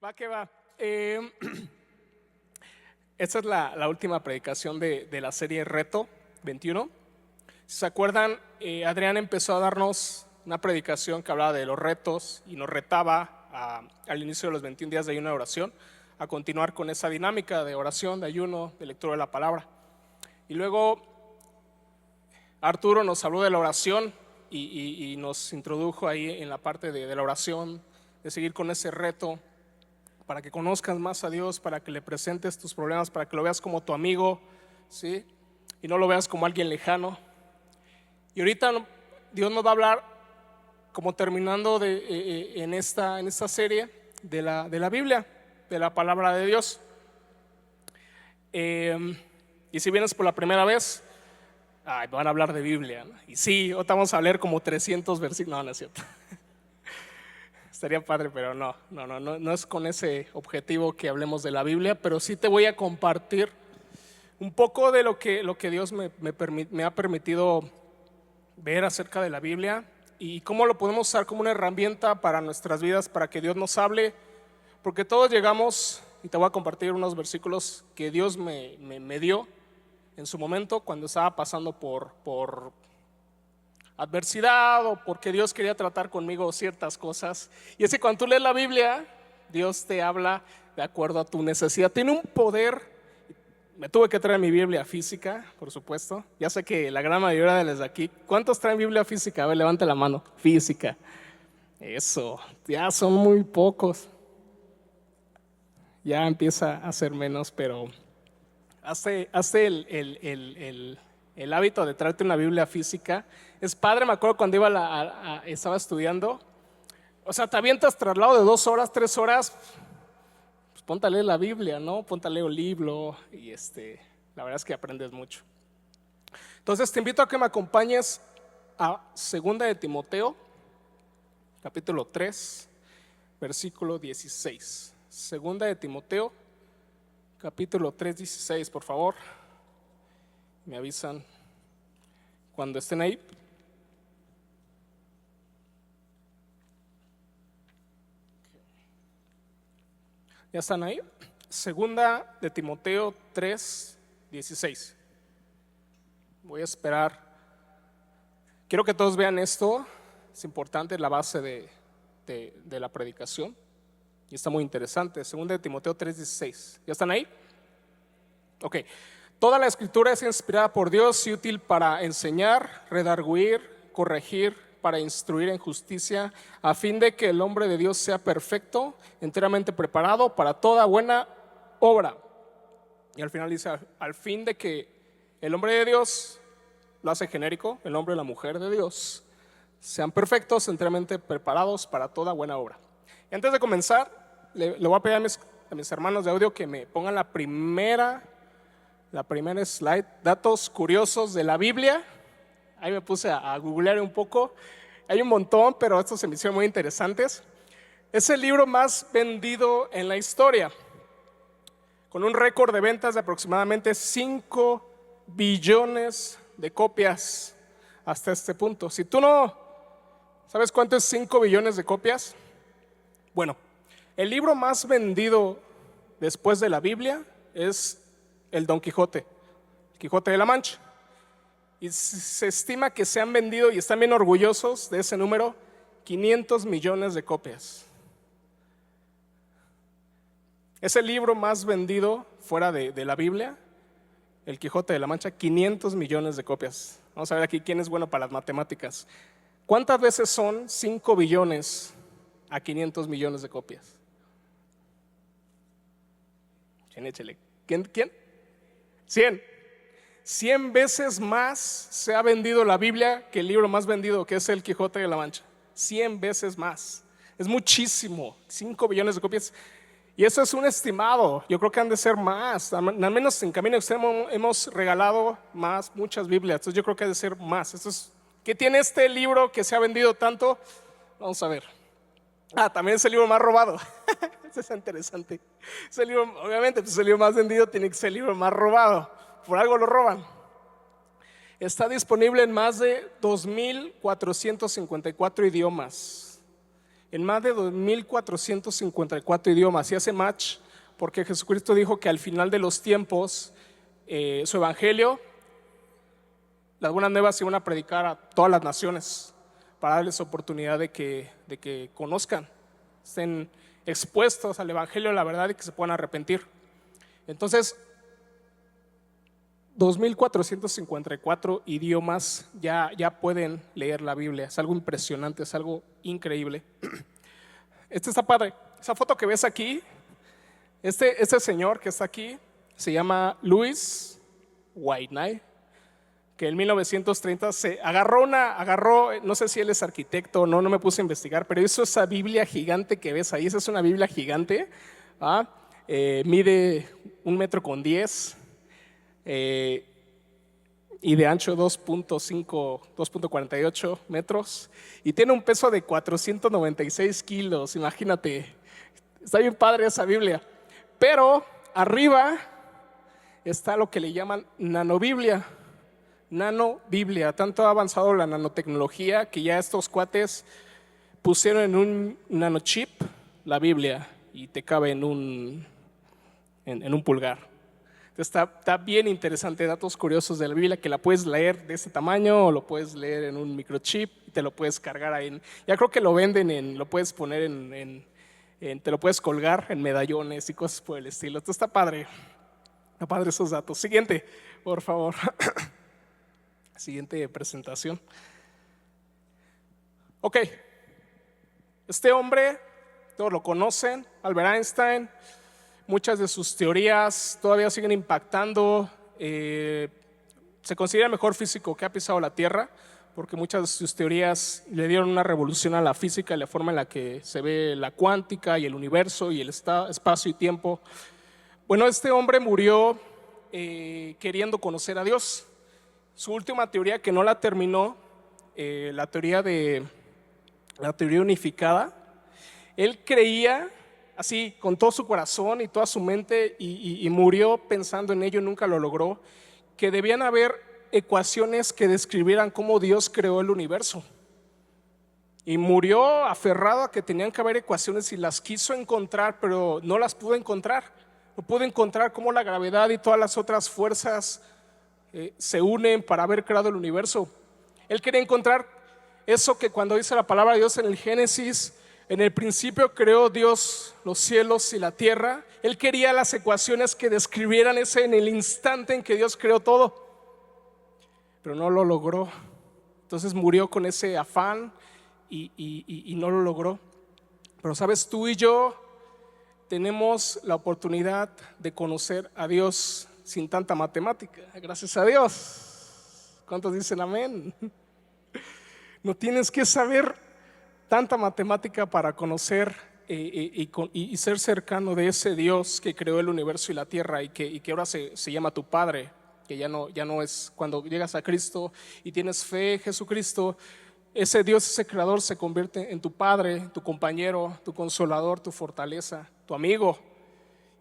Va que va. Esta es la última predicación de la serie Reto 21. Si se acuerdan, Adrián empezó a darnos una predicación que hablaba de los retos y nos retaba al inicio de los 21 días de ayuno de oración a continuar con esa dinámica de oración, de ayuno, de lectura de la palabra. Y luego Arturo nos habló de la oración y nos introdujo ahí en la parte de la oración, de seguir con ese reto para que conozcas más a Dios, para que le presentes tus problemas, para que lo veas como tu amigo, ¿sí? Y no lo veas como alguien lejano. Y ahorita Dios nos va a hablar, como terminando en esta serie de la Biblia, de la palabra de Dios. Y si vienes por la primera vez, van a hablar de Biblia, ¿no? Y sí, ahorita vamos a leer como 300 versículos. No es cierto. Estaría padre, pero no es con ese objetivo que hablemos de la Biblia, pero sí te voy a compartir un poco de lo que Dios me ha permitido ver acerca de la Biblia y cómo lo podemos usar como una herramienta para nuestras vidas, para que Dios nos hable, porque todos llegamos, y te voy a compartir unos versículos que Dios me dio en su momento cuando estaba pasando por adversidad o porque Dios quería tratar conmigo ciertas cosas. Y es que cuando tú lees la Biblia, Dios te habla de acuerdo a tu necesidad. Tiene un poder. Me tuve que traer mi Biblia física, por supuesto. Ya sé que la gran mayoría de los de aquí, ¿cuántos traen Biblia física? A ver, levante la mano. Física. Eso, ya son muy pocos. Ya empieza a ser menos, pero hace el hábito de traerte una Biblia física. Es padre. Me acuerdo cuando estaba estudiando, o sea, te avientas traslado de 2 horas, 3 horas, pues ponte a leer la Biblia, ¿no? Ponte a leer un libro y la verdad es que aprendes mucho. Entonces te invito a que me acompañes a 2 de Timoteo, capítulo 3, versículo 16. 2 de Timoteo, capítulo 3, 16, por favor. Me avisan cuando estén ahí. ¿Ya están ahí? 2 de Timoteo 3, 16. Voy a esperar. Quiero que todos vean esto. Es importante, la base de la predicación. Y está muy interesante. 2 de Timoteo 3, 16. ¿Ya están ahí? Ok. Toda la escritura es inspirada por Dios y útil para enseñar, redarguir, corregir, para instruir en justicia, a fin de que el hombre de Dios sea perfecto, enteramente preparado para toda buena obra. Y al final dice, al fin de que el hombre de Dios, lo hace genérico, el hombre y la mujer de Dios, sean perfectos, enteramente preparados para toda buena obra. Y antes de comenzar, le voy a pedir a mis hermanos de audio que me pongan la primera slide, datos curiosos de la Biblia. Ahí me puse a googlear un poco. Hay un montón, pero estos se me hicieron muy interesantes. Es el libro más vendido en la historia, con un récord de ventas de aproximadamente 5 billones de copias hasta este punto. Si tú no sabes cuánto es 5 billones de copias, bueno, el libro más vendido después de la Biblia es el Don Quijote, el Quijote de la Mancha. Y se estima que se han vendido, y están bien orgullosos de ese número, 500 millones de copias. Es el libro más vendido fuera de la Biblia, el Quijote de la Mancha, 500 millones de copias. Vamos a ver aquí quién es bueno para las matemáticas. ¿Cuántas veces son 5 billones a 500 millones de copias? Échale. ¿Quién? 100 veces más se ha vendido la Biblia que el libro más vendido, que es el Quijote de la Mancha. 100 veces más. Es muchísimo. 5 billones de copias. Y eso es un estimado. Yo creo que han de ser más. Al menos en Camino Extremo hemos regalado muchas Biblias. Entonces yo creo que ha de ser más. ¿Qué tiene este libro que se ha vendido tanto? Vamos a ver. También es el libro más robado. Eso es interesante. Ese libro, obviamente, pues el libro más vendido tiene que ser el libro más robado. Por algo lo roban. Está disponible en más de 2,454 idiomas. en más de 2454 idiomas, y hace match porque Jesucristo dijo que al final de los tiempos su evangelio, las buenas nuevas, se iban a predicar a todas las naciones para darles oportunidad de que conozcan, estén expuestos al evangelio de la verdad y que se puedan arrepentir. Entonces, 2454 idiomas ya pueden leer la Biblia. Es algo impresionante, es algo increíble. Está padre. Esa foto que ves aquí, este señor que está aquí se llama Louis Whitney, que en 1930 se agarró, no sé si él es arquitecto o no me puse a investigar, pero hizo esa Biblia gigante que ves ahí. Esa es una Biblia gigante, mide 1,10 m, y de ancho 2.48 metros, y tiene un peso de 496 kilos, imagínate. Está bien padre esa Biblia, pero arriba está lo que le llaman nanobiblia. Nanobiblia, tanto ha avanzado la nanotecnología que ya estos cuates pusieron en un nanochip la Biblia y te cabe en un pulgar. Está bien interesante, datos curiosos de la Biblia, que la puedes leer de este tamaño o lo puedes leer en un microchip y te lo puedes cargar ahí. Ya creo que lo venden, lo puedes poner te lo puedes colgar en medallones y cosas por el estilo. Esto está padre esos datos. Siguiente, por favor. Siguiente presentación. Ok, este hombre, todos lo conocen, Albert Einstein. Muchas de sus teorías todavía siguen impactando. Se considera el mejor físico que ha pisado la Tierra, porque muchas de sus teorías le dieron una revolución a la física y la forma en la que se ve la cuántica y el universo y el espacio y tiempo. Bueno, este hombre murió queriendo conocer a Dios. Su última teoría, que no la terminó, la teoría unificada, él creía así con todo su corazón y toda su mente, y murió pensando en ello, nunca lo logró, que debían haber ecuaciones que describieran cómo Dios creó el universo. Y murió aferrado a que tenían que haber ecuaciones, y las quiso encontrar, pero no las pudo encontrar. No pudo encontrar cómo la gravedad y todas las otras fuerzas se unen para haber creado el universo. Él quería encontrar eso que cuando dice la palabra de Dios en el Génesis, en el principio creó Dios los cielos y la tierra. Él quería las ecuaciones que describieran ese en el instante en que Dios creó todo, pero no lo logró. Entonces murió con ese afán y no lo logró. Pero sabes, tú y yo tenemos la oportunidad de conocer a Dios sin tanta matemática, gracias a Dios. ¿Cuántos dicen amén? No tienes que saber tanta matemática para conocer y ser cercano de ese Dios que creó el universo y la tierra, y que ahora se llama tu Padre, que ya no es. Cuando llegas a Cristo y tienes fe en Jesucristo, ese Dios, ese creador, se convierte en tu Padre, tu compañero, tu consolador, tu fortaleza, tu amigo.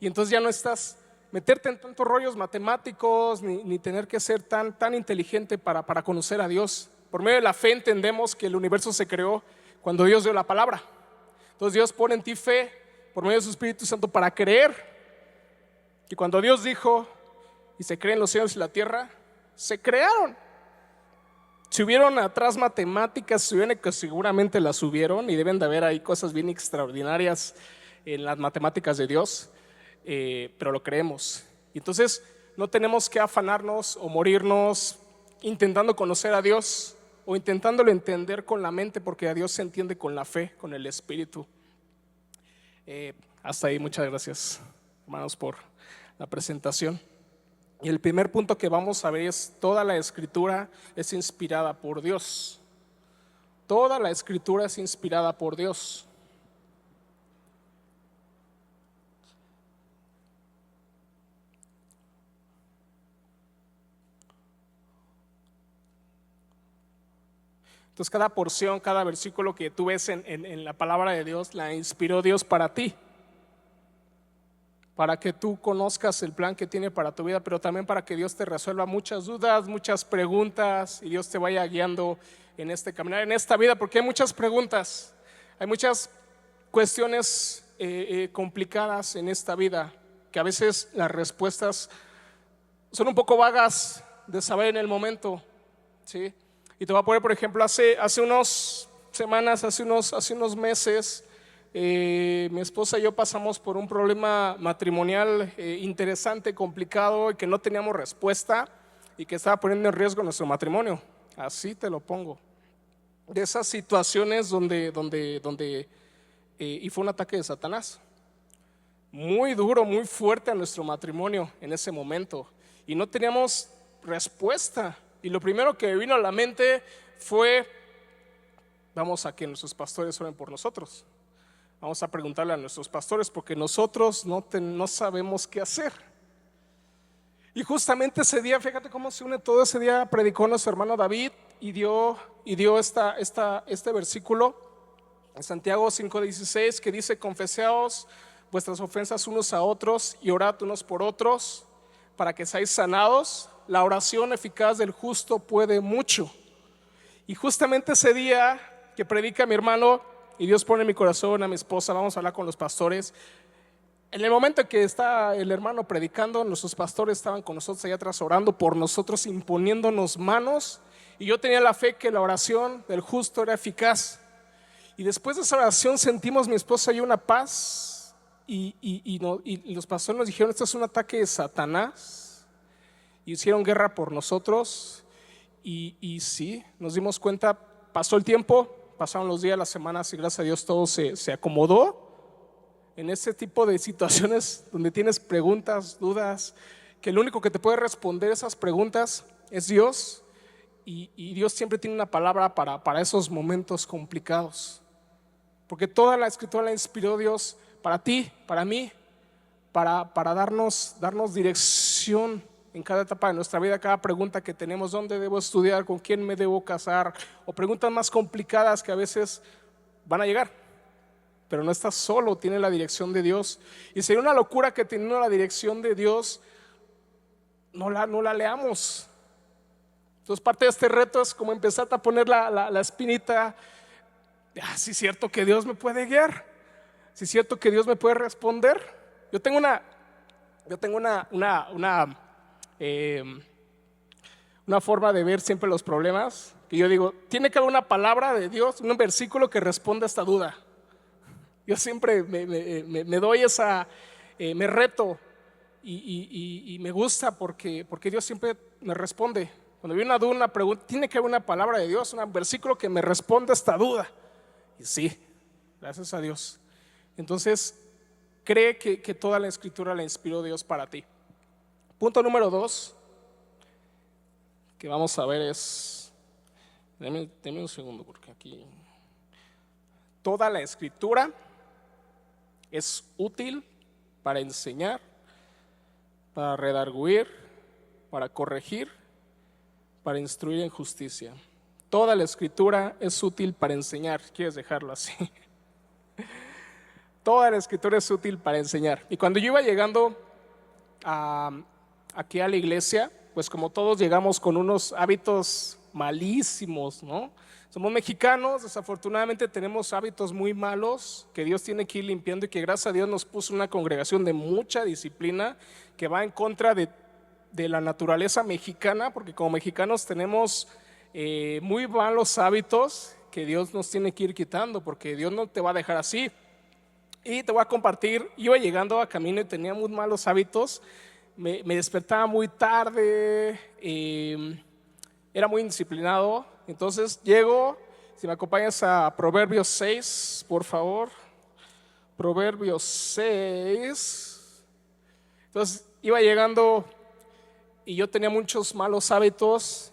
Y entonces ya no estás meterte en tantos rollos matemáticos, ni tener que ser tan inteligente para conocer a Dios. Por medio de la fe entendemos que el universo se creó cuando Dios dio la palabra. Entonces Dios pone en ti fe por medio de su Espíritu Santo para creer. Y cuando Dios dijo y se creen los cielos y la tierra, se crearon. Si hubieron atrás matemáticas, que seguramente las hubieron, y deben de haber ahí cosas bien extraordinarias en las matemáticas de Dios, pero lo creemos. Y entonces no tenemos que afanarnos o morirnos intentando conocer a Dios o intentándolo entender con la mente, porque a Dios se entiende con la fe, con el Espíritu. Hasta ahí, muchas gracias, hermanos, por la presentación. Y el primer punto que vamos a ver es: toda la Escritura es inspirada por Dios. Toda la Escritura es inspirada por Dios. Entonces cada porción, cada versículo que tú ves en la palabra de Dios, la inspiró Dios para ti, para que tú conozcas el plan que tiene para tu vida, pero también para que Dios te resuelva muchas dudas, muchas preguntas, y Dios te vaya guiando en este caminar, en esta vida, porque hay muchas preguntas, hay muchas cuestiones complicadas en esta vida, que a veces las respuestas son un poco vagas de saber en el momento, ¿sí? Y te voy a poner, por ejemplo, hace unas semanas, hace unos meses, mi esposa y yo pasamos por un problema matrimonial interesante, complicado, y que no teníamos respuesta y que estaba poniendo en riesgo nuestro matrimonio. Así te lo pongo. De esas situaciones donde y fue un ataque de Satanás muy duro, muy fuerte a nuestro matrimonio en ese momento, y no teníamos respuesta. Y lo primero que vino a la mente fue: vamos a que nuestros pastores oren por nosotros. Vamos a preguntarle a nuestros pastores, porque nosotros no sabemos qué hacer. Y justamente ese día, fíjate cómo se une todo. Ese día predicó nuestro hermano David y dio este versículo en Santiago 5:16, que dice: confesaos vuestras ofensas unos a otros y orad unos por otros para que seáis sanados. La oración eficaz del justo puede mucho. Y justamente ese día que predica mi hermano, y Dios pone en mi corazón a mi esposa: vamos a hablar con los pastores. En el momento en que está el hermano predicando, nuestros pastores estaban con nosotros allá atrás orando por nosotros, imponiéndonos manos. Y yo tenía la fe que la oración del justo era eficaz. Y después de esa oración sentimos mi esposa y yo una paz. Y los pastores nos dijeron: esto es un ataque de Satanás. Y hicieron guerra por nosotros. Y sí, nos dimos cuenta. Pasó el tiempo, pasaron los días, las semanas, y gracias a Dios todo se acomodó. En ese tipo de situaciones donde tienes preguntas, dudas, que el único que te puede responder esas preguntas es Dios. Y Dios siempre tiene una palabra para esos momentos complicados, porque toda la escritura la inspiró Dios para ti, para mí, para darnos dirección en cada etapa de nuestra vida. Cada pregunta que tenemos: ¿dónde debo estudiar? ¿Con quién me debo casar? O preguntas más complicadas que a veces van a llegar, pero no estás solo, tiene la dirección de Dios. Y sería una locura que teniendo la dirección de Dios no la leamos. Entonces parte de este reto es como empezar a poner la espinita. Sí es cierto que Dios me puede guiar, sí es cierto que Dios me puede responder. Yo tengo una forma de ver siempre los problemas, que yo digo: tiene que haber una palabra de Dios, un versículo que responda a esta duda. Yo siempre me doy me reto, y me gusta porque Dios siempre me responde. Cuando viene una duda, una pregunta, tiene que haber una palabra de Dios, un versículo que me responda a esta duda. Y sí, gracias a Dios. Entonces, cree que toda la escritura la inspiró Dios para ti. Punto número 2 que vamos a ver es, deme un segundo, porque aquí toda la escritura es útil para enseñar, para redarguir, para corregir, para instruir en justicia. Toda la escritura es útil para enseñar. ¿Quieres dejarlo así? Toda la escritura es útil para enseñar. Y cuando yo iba llegando aquí a la iglesia, pues como todos llegamos con unos hábitos malísimos, ¿no? Somos mexicanos, desafortunadamente tenemos hábitos muy malos que Dios tiene que ir limpiando, y que gracias a Dios nos puso una congregación de mucha disciplina que va en contra de la naturaleza mexicana, porque como mexicanos tenemos muy malos hábitos que Dios nos tiene que ir quitando, porque Dios no te va a dejar así. Y te voy a compartir: iba llegando a camino y tenía muy malos hábitos. Me despertaba muy tarde, era muy indisciplinado. Entonces llego, si me acompañas a Proverbios 6, por favor. Proverbios 6. Entonces iba llegando y yo tenía muchos malos hábitos.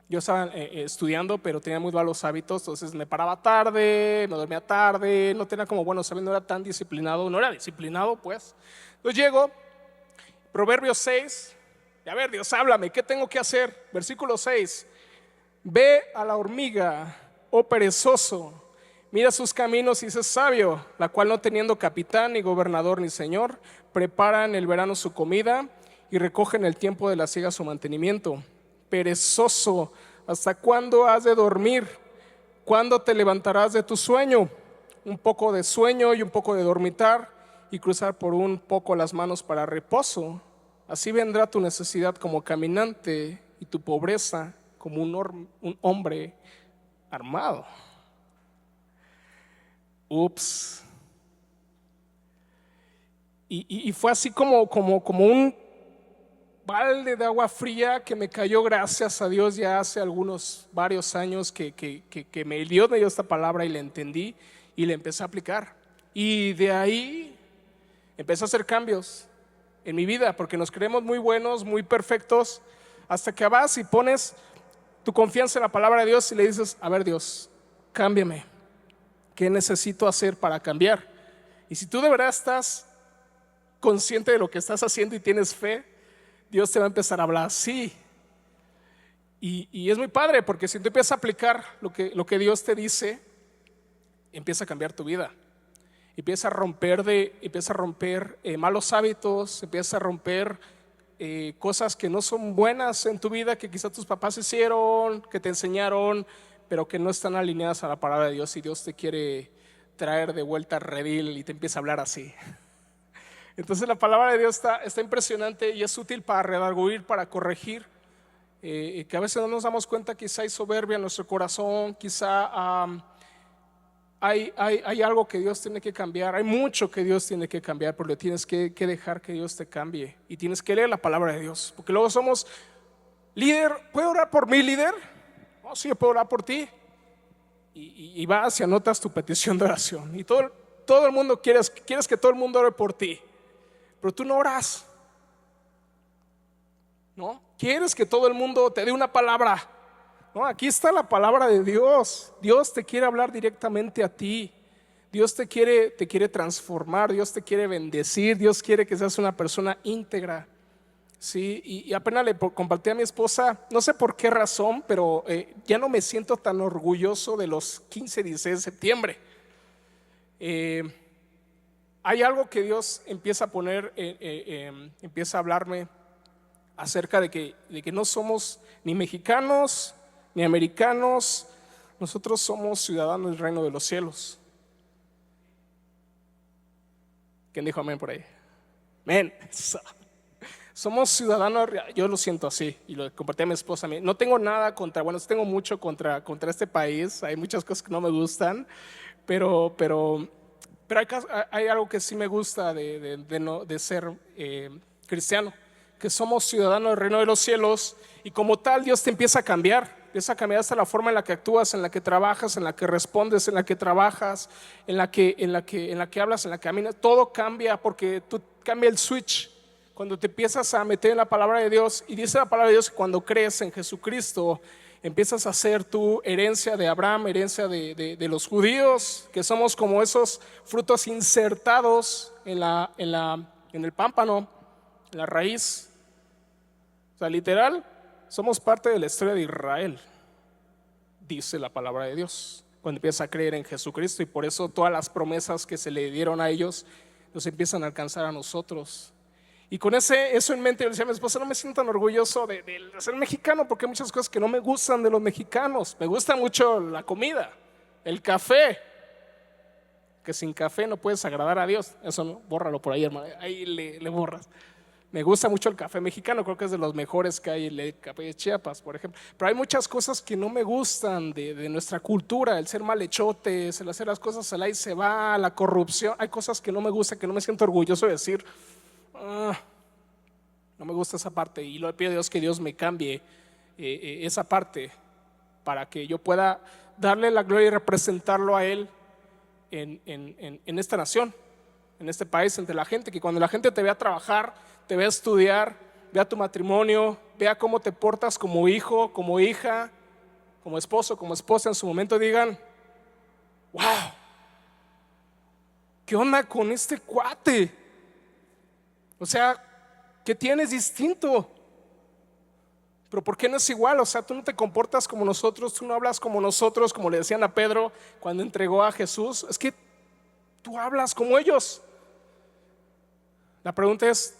Yo estaba estudiando, pero tenía muy malos hábitos. Entonces me paraba tarde, me dormía tarde, no tenía como buenos hábitos, no era tan disciplinado, pues. Entonces llego, Proverbios 6, y a ver, Dios, háblame, ¿qué tengo que hacer? Versículo 6: ve a la hormiga, oh perezoso, mira sus caminos y sé sabio, la cual no teniendo capitán, ni gobernador, ni señor, prepara en el verano su comida y recoge en el tiempo de la siega su mantenimiento. Perezoso, ¿hasta cuándo has de dormir? ¿Cuándo te levantarás de tu sueño? un poco de sueño y un poco de dormitar y cruzar por un poco las manos para reposo. Así vendrá tu necesidad como caminante y tu pobreza como un hombre armado. Ups. Y fue así como un balde de agua fría que me cayó, gracias a Dios, ya hace varios años que me dio esta palabra y la entendí y la empecé a aplicar. Y de ahí empecé a hacer cambios en mi vida, porque nos creemos muy buenos, muy perfectos, hasta que vas y pones tu confianza en la palabra de Dios y le dices: a ver, Dios, cámbiame. ¿Qué necesito hacer para cambiar? Y si tú de verdad estás consciente de lo que estás haciendo y tienes fe, Dios te va a empezar a hablar así. Y es muy padre, porque si tú empiezas a aplicar lo que Dios te dice, empieza a cambiar tu vida. Empieza a romper malos hábitos, empieza a romper cosas que no son buenas en tu vida, que quizás tus papás hicieron, que te enseñaron, pero que no están alineadas a la palabra de Dios, y Dios te quiere traer de vuelta al redil y te empieza a hablar así. Entonces la palabra de Dios está impresionante y es útil para redarguir, para corregir, que a veces no nos damos cuenta. Quizá hay soberbia en nuestro corazón, quizá hay algo que Dios tiene que cambiar, hay mucho que Dios tiene que cambiar, pero le tienes que dejar que Dios te cambie, y tienes que leer la palabra de Dios, porque luego somos líder. ¿Puedo orar por mi líder? Oh, sí, yo puedo orar por ti. Y vas y anotas tu petición de oración, y todo el mundo quieres que todo el mundo ore por ti, pero tú no oras, ¿no? Quieres que todo el mundo te dé una palabra. No, aquí está la palabra de Dios. Dios te quiere hablar directamente a ti. Dios te quiere transformar. Dios te quiere bendecir. Dios quiere que seas una persona íntegra. Sí, y apenas le compartí a mi esposa, no sé por qué razón, pero ya no me siento tan orgulloso de los 15, 16 de septiembre. Hay algo que Dios empieza a poner, empieza a hablarme acerca de que no somos ni mexicanos ni americanos. Nosotros somos ciudadanos del reino de los cielos. ¿Quién dijo amén por ahí? Amén. Somos ciudadanos, yo lo siento así, y lo compartí a mi esposa. No tengo nada contra, bueno, tengo mucho contra este país. Hay muchas cosas que no me gustan, pero hay algo que sí me gusta de ser cristiano, que somos ciudadanos del reino de los cielos, y como tal Dios te empieza a cambiar hasta la forma en la que actúas, en la que trabajas, en la que respondes, en la que trabajas, en la que hablas, en la que caminas. Todo cambia, porque tú cambia el switch cuando te empiezas a meter en la palabra de Dios. Y dice la palabra de Dios que cuando crees en Jesucristo, empiezas a ser tu herencia de Abraham, herencia de los judíos, que somos como esos frutos insertados en el pámpano, en la raíz. O sea, literal, somos parte de la historia de Israel, dice la palabra de Dios, cuando empiezas a creer en Jesucristo. Y por eso todas las promesas que se le dieron a ellos nos empiezan a alcanzar a nosotros. Y con eso en mente, yo le decía a mi esposa: no me siento tan orgulloso de ser mexicano, porque hay muchas cosas que no me gustan de los mexicanos. Me gusta mucho la comida, el café, que sin café no puedes agradar a Dios. Eso no, bórralo por ahí, hermano, ahí le borras. Me gusta mucho el café mexicano, creo que es de los mejores que hay, el café de Chiapas, por ejemplo. Pero hay muchas cosas que no me gustan de nuestra cultura: el ser malhechotes, el hacer las cosas al ahí se va, la corrupción. Hay cosas que no me gustan, que no me siento orgulloso de decir. No me gusta esa parte, y le pido a Dios que Dios me cambie esa parte, para que yo pueda darle la gloria y representarlo a Él en esta nación, en este país, entre la gente. Que cuando la gente te vea trabajar, te vea estudiar, vea tu matrimonio, vea cómo te portas como hijo, como hija, como esposo, como esposa, en su momento digan: wow, ¿qué onda con este cuate? O sea, ¿qué tienes distinto? Pero ¿por qué no es igual? O sea, tú no te comportas como nosotros, tú no hablas como nosotros, como le decían a Pedro cuando entregó a Jesús. Es que tú hablas como ellos. La pregunta es: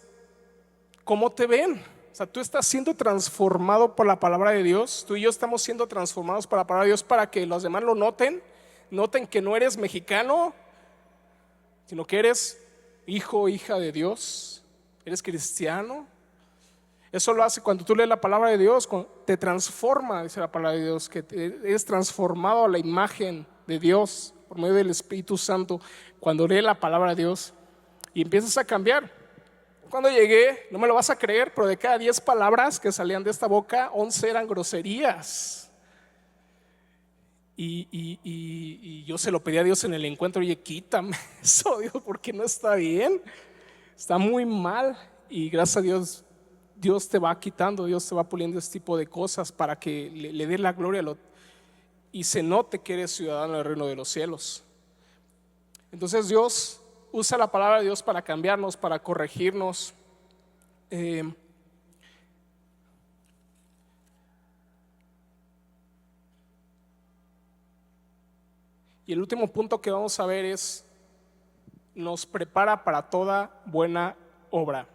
¿cómo te ven? O sea, tú estás siendo transformado por la palabra de Dios. Tú y yo estamos siendo transformados por la palabra de Dios, para que los demás lo noten, noten que no eres mexicano, sino que eres hijo o hija de Dios, eres cristiano. Eso lo hace cuando tú lees la palabra de Dios, te transforma, dice la palabra de Dios, que eres transformado a la imagen de Dios por medio del Espíritu Santo cuando lees la palabra de Dios y empiezas a cambiar. Cuando llegué, no me lo vas a creer, pero de cada 10 palabras que salían de esta boca, 11 eran groserías. Y yo se lo pedí a Dios en el encuentro: oye, quítame eso, Dios, porque no está bien, está muy mal. Y gracias a Dios, Dios te va quitando, Dios te va puliendo este tipo de cosas para que le dé la gloria y se note que eres ciudadano del reino de los cielos. Entonces Dios usa la palabra de Dios para cambiarnos, para corregirnos. Y el último punto que vamos a ver es: nos prepara para toda buena obra.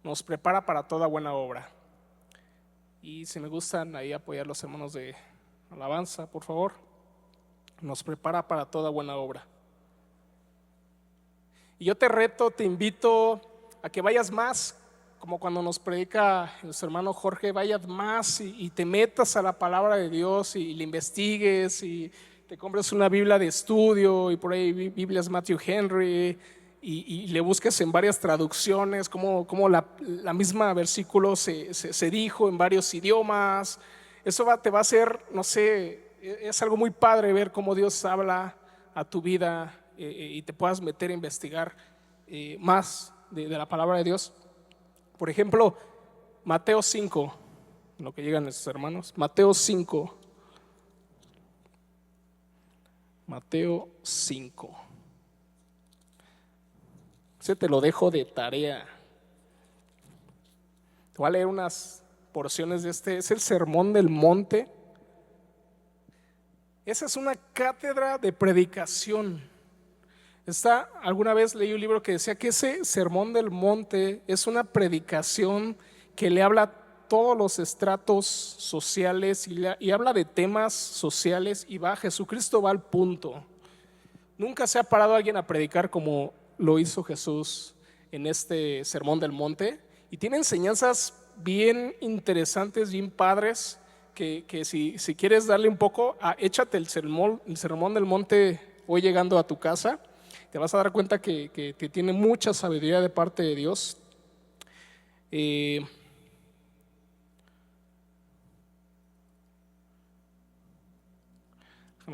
Nos prepara para toda buena obra. Y si me gustan ahí apoyar los hermanos de alabanza, por favor. Nos prepara para toda buena obra. Y yo te reto, te invito a que vayas más, como cuando nos predica nuestro hermano Jorge, vayas más y te metas a la palabra de Dios y le investigues y te compres una Biblia de estudio y por ahí Biblias Matthew Henry y le busques en varias traducciones como la misma versículo se dijo en varios idiomas. Eso te va a hacer, no sé, es algo muy padre ver cómo Dios habla a tu vida y te puedas meter a investigar más de la palabra de Dios. Por ejemplo, Mateo 5, en lo que llegan nuestros hermanos, Mateo 5. Mateo 5. Ese te lo dejo de tarea. Te voy a leer unas porciones de este. Es el Sermón del Monte. Esa es una cátedra de predicación. Alguna vez leí un libro que decía que ese Sermón del Monte es una predicación que le habla a todos los estratos sociales y habla de temas sociales y Jesucristo va al punto. Nunca se ha parado alguien a predicar como lo hizo Jesús en este Sermón del Monte, y tiene enseñanzas bien interesantes, bien padres, que si quieres darle un poco, échate el sermón del Monte hoy llegando a tu casa. Te vas a dar cuenta que tiene mucha sabiduría de parte de Dios. Déjame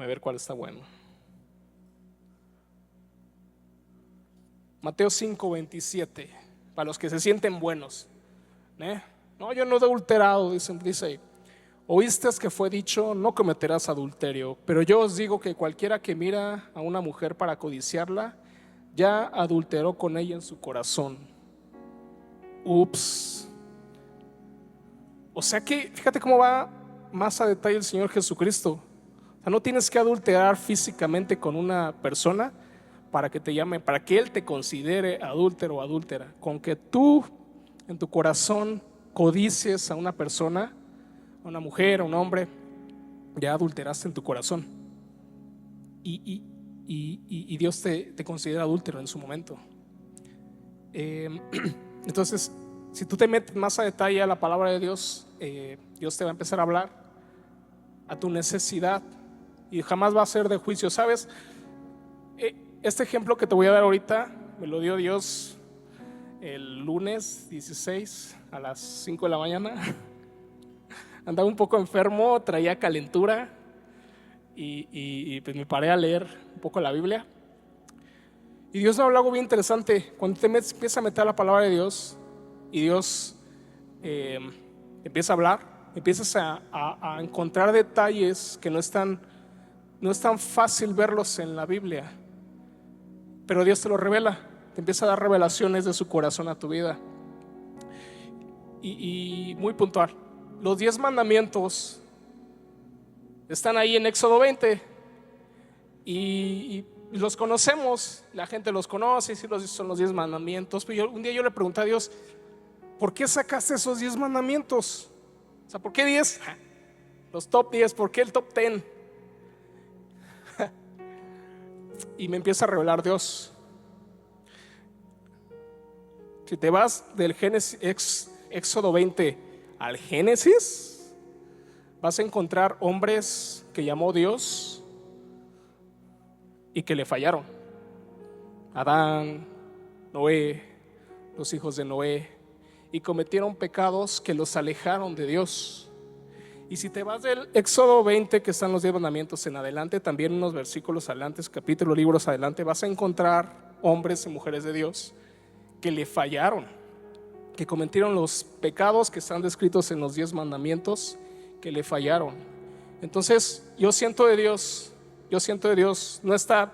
ver cuál está bueno. Mateo 5:27, para los que se sienten buenos. No, yo no he adulterado, dice: oíste que fue dicho, no cometerás adulterio. Pero yo os digo que cualquiera que mira a una mujer para codiciarla, ya adulteró con ella en su corazón. Ups. O sea que fíjate cómo va más a detalle el Señor Jesucristo. O sea, no tienes que adulterar físicamente con una persona para que te llame, para que Él te considere adúltero o adúltera. Con que tú en tu corazón codicies a una persona, a una mujer, a un hombre, ya adulteraste en tu corazón. Y Dios te considera adúltero en su momento. Entonces, si tú te metes más a detalle a la palabra de Dios, Dios te va a empezar a hablar a tu necesidad y jamás va a ser de juicio. ¿Sabes? Este ejemplo que te voy a dar ahorita me lo dio Dios el lunes 16 a las 5 de la mañana. Andaba un poco enfermo, traía calentura y pues me paré a leer un poco la Biblia. Y Dios me habló algo bien interesante. Cuando te empiezas a meter a la palabra de Dios y Dios empieza a hablar, empiezas a encontrar detalles que no es tan fácil verlos en la Biblia, pero Dios te lo revela, te empieza a dar revelaciones de su corazón a tu vida. Y muy puntual, los 10 mandamientos están ahí en Éxodo 20 y los conocemos, la gente los conoce, y sí, son los 10 mandamientos. Pero un día yo le pregunté a Dios: ¿por qué sacaste esos 10 mandamientos? O sea, ¿por qué 10? Los top 10, ¿por qué el top 10? y me empieza a revelar Dios. Si te vas del Éxodo 20 al Génesis, vas a encontrar hombres que llamó Dios y que le fallaron. Adán, Noé, los hijos de Noé, y cometieron pecados que los alejaron de Dios. Y si te vas del Éxodo 20, que están los 10 mandamientos en adelante, también unos versículos adelante, capítulos, libros adelante, vas a encontrar hombres y mujeres de Dios que le fallaron, que cometieron los pecados que están descritos en los 10 mandamientos, que le fallaron. Entonces yo siento de Dios, no está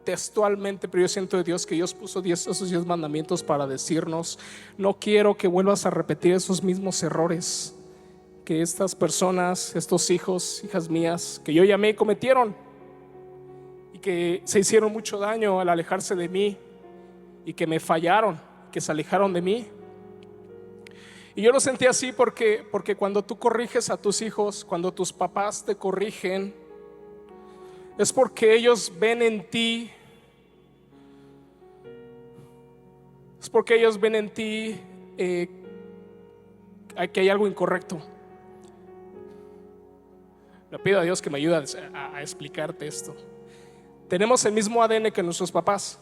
textualmente, pero yo siento de Dios que Dios puso esos 10 mandamientos para decirnos: no quiero que vuelvas a repetir esos mismos errores que estas personas, estos hijos, hijas mías, que yo llamé, cometieron, y que se hicieron mucho daño al alejarse de mí, y que me fallaron, que se alejaron de mí. Y yo lo sentí así porque cuando tú corriges a tus hijos, cuando tus papás te corrigen, es porque ellos ven en ti, que hay algo incorrecto. Le pido a Dios que me ayude a explicarte esto. Tenemos el mismo ADN que nuestros papás.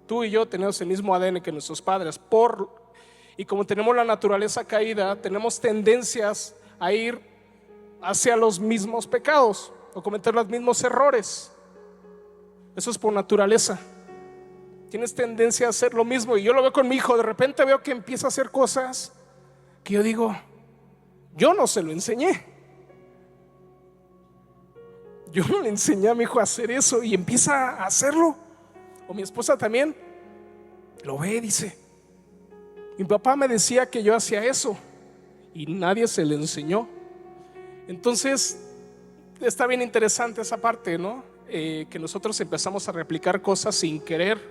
Tú y yo tenemos el mismo ADN que nuestros padres. Y como tenemos la naturaleza caída, tenemos tendencias a ir hacia los mismos pecados o cometer los mismos errores. Eso es por naturaleza. Tienes tendencia a hacer lo mismo. Y yo lo veo con mi hijo. De repente veo que empieza a hacer cosas que yo digo: yo no se lo enseñé. Yo no le enseñé a mi hijo a hacer eso, y empieza a hacerlo. O mi esposa también lo ve y dice: mi papá me decía que yo hacía eso y nadie se le enseñó. Entonces está bien interesante esa parte, ¿no? Que nosotros empezamos a replicar cosas sin querer,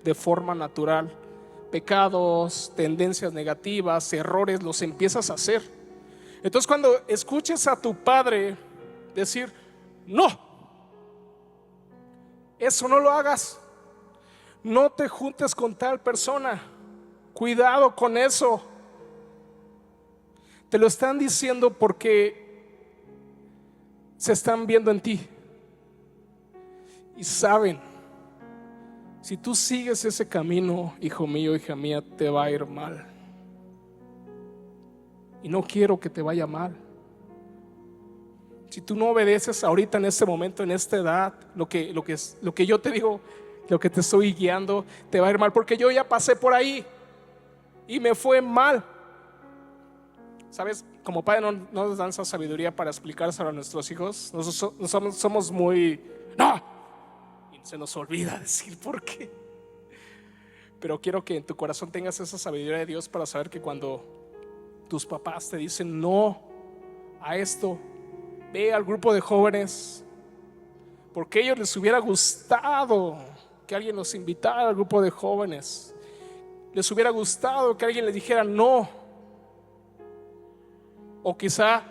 de forma natural. Pecados, tendencias negativas, errores, los empiezas a hacer. Entonces cuando escuches a tu padre decir: no, eso no lo hagas, no te juntes con tal persona, cuidado con eso, te lo están diciendo porque se están viendo en ti y saben: si tú sigues ese camino, hijo mío, hija mía, te va a ir mal. Y no quiero que te vaya mal. Si tú no obedeces ahorita, en este momento, en esta edad, lo que yo te digo, lo que te estoy guiando, te va a ir mal, porque yo ya pasé por ahí y me fue mal. ¿Sabes? Como padre no nos dan esa sabiduría para explicárselo a nuestros hijos. Nosotros somos muy no, y se nos olvida decir por qué. Pero quiero que en tu corazón tengas esa sabiduría de Dios para saber que cuando tus papás te dicen no a esto, ve al grupo de jóvenes, porque a ellos les hubiera gustado que alguien los invitara al grupo de jóvenes. Les hubiera gustado que alguien les dijera no. O quizá,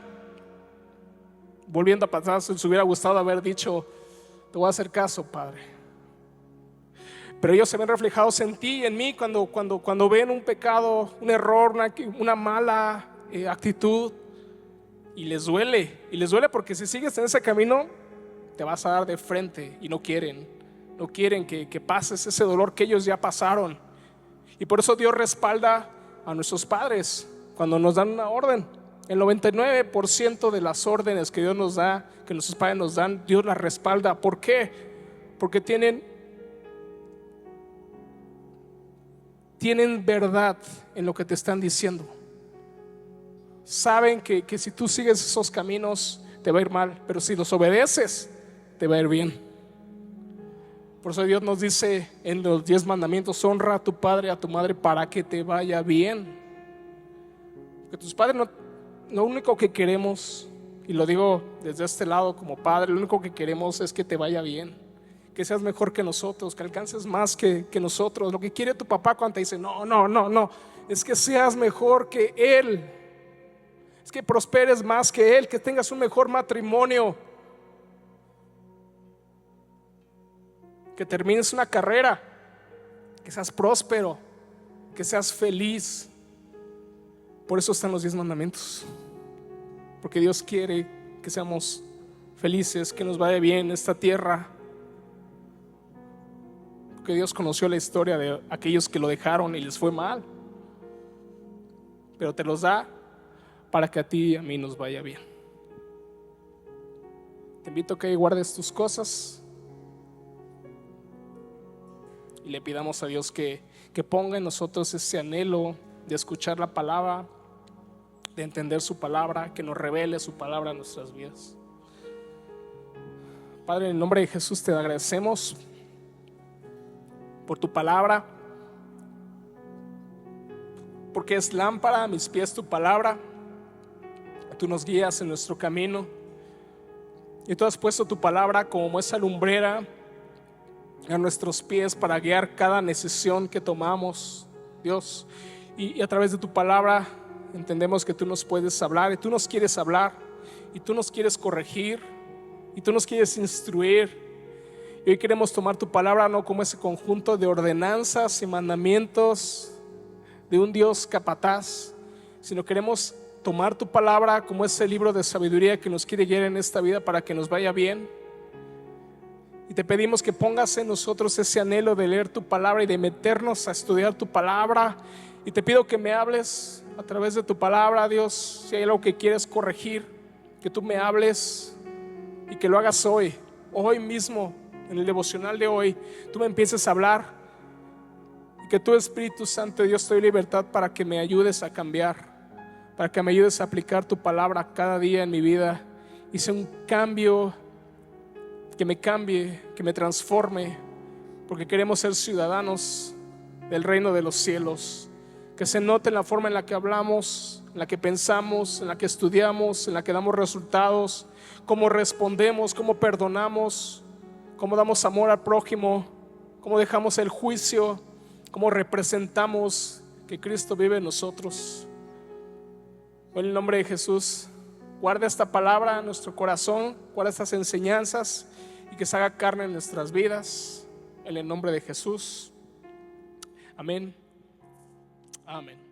volviendo a pasar, les hubiera gustado haber dicho: te voy a hacer caso, padre. Pero ellos se ven reflejados en ti y en mí cuando ven un pecado, un error, una mala actitud. Y les duele porque si sigues en ese camino te vas a dar de frente, y no quieren que pases ese dolor que ellos ya pasaron. Y por eso Dios respalda a nuestros padres cuando nos dan una orden. El 99% de las órdenes que Dios nos da, que nuestros padres nos dan, Dios las respalda. ¿Por qué? Porque tienen verdad en lo que te están diciendo. Saben que si tú sigues esos caminos te va a ir mal, pero si los obedeces te va a ir bien. Por eso Dios nos dice en los 10 mandamientos: honra a tu padre y a tu madre para que te vaya bien. Que tus padres lo único que queremos, y lo digo desde este lado como padre, lo único que queremos es que te vaya bien, que seas mejor que nosotros, que alcances más que nosotros. Lo que quiere tu papá cuando te dice no, es que seas mejor que él, es que prosperes más que él, que tengas un mejor matrimonio. que termines una carrera, que seas próspero, que seas feliz. Por eso están los 10 mandamientos, porque Dios quiere que seamos felices, que nos vaya bien en esta tierra, porque Dios conoció la historia de aquellos que lo dejaron y les fue mal, pero te los da para que a ti y a mí nos vaya bien. Te invito a que guardes tus cosas y le pidamos a Dios que ponga en nosotros ese anhelo de escuchar la palabra, de entender su palabra, que nos revele su palabra en nuestras vidas. Padre, en el nombre de Jesús te agradecemos por tu palabra, porque es lámpara a mis pies tu palabra. Tú nos guías en nuestro camino y tú has puesto tu palabra como esa lumbrera a nuestros pies para guiar cada decisión que tomamos, Dios. Y a través de tu palabra entendemos que tú nos puedes hablar y tú nos quieres hablar y tú nos quieres corregir y tú nos quieres instruir. Y hoy queremos tomar tu palabra no como ese conjunto de ordenanzas y mandamientos de un Dios capataz, sino queremos tomar tu palabra como ese libro de sabiduría que nos quiere guiar en esta vida para que nos vaya bien. Y te pedimos que pongas en nosotros ese anhelo de leer tu palabra y de meternos a estudiar tu palabra. Y te pido que me hables a través de tu palabra, Dios. Si hay algo que quieres corregir, que tú me hables y que lo hagas hoy mismo, en el devocional de hoy. Tú me empieces a hablar y que tu Espíritu Santo de Dios te dé libertad para que me ayudes a cambiar, para que me ayudes a aplicar tu palabra cada día en mi vida y sea un cambio que me cambie, que me transforme, porque queremos ser ciudadanos del reino de los cielos. Que se note en la forma en la que hablamos, en la que pensamos, en la que estudiamos, en la que damos resultados, cómo respondemos, cómo perdonamos, cómo damos amor al prójimo, cómo dejamos el juicio, cómo representamos que Cristo vive en nosotros. En el nombre de Jesús, guarda esta palabra en nuestro corazón, guarda estas enseñanzas y que se haga carne en nuestras vidas. En el nombre de Jesús. Amén. Amén.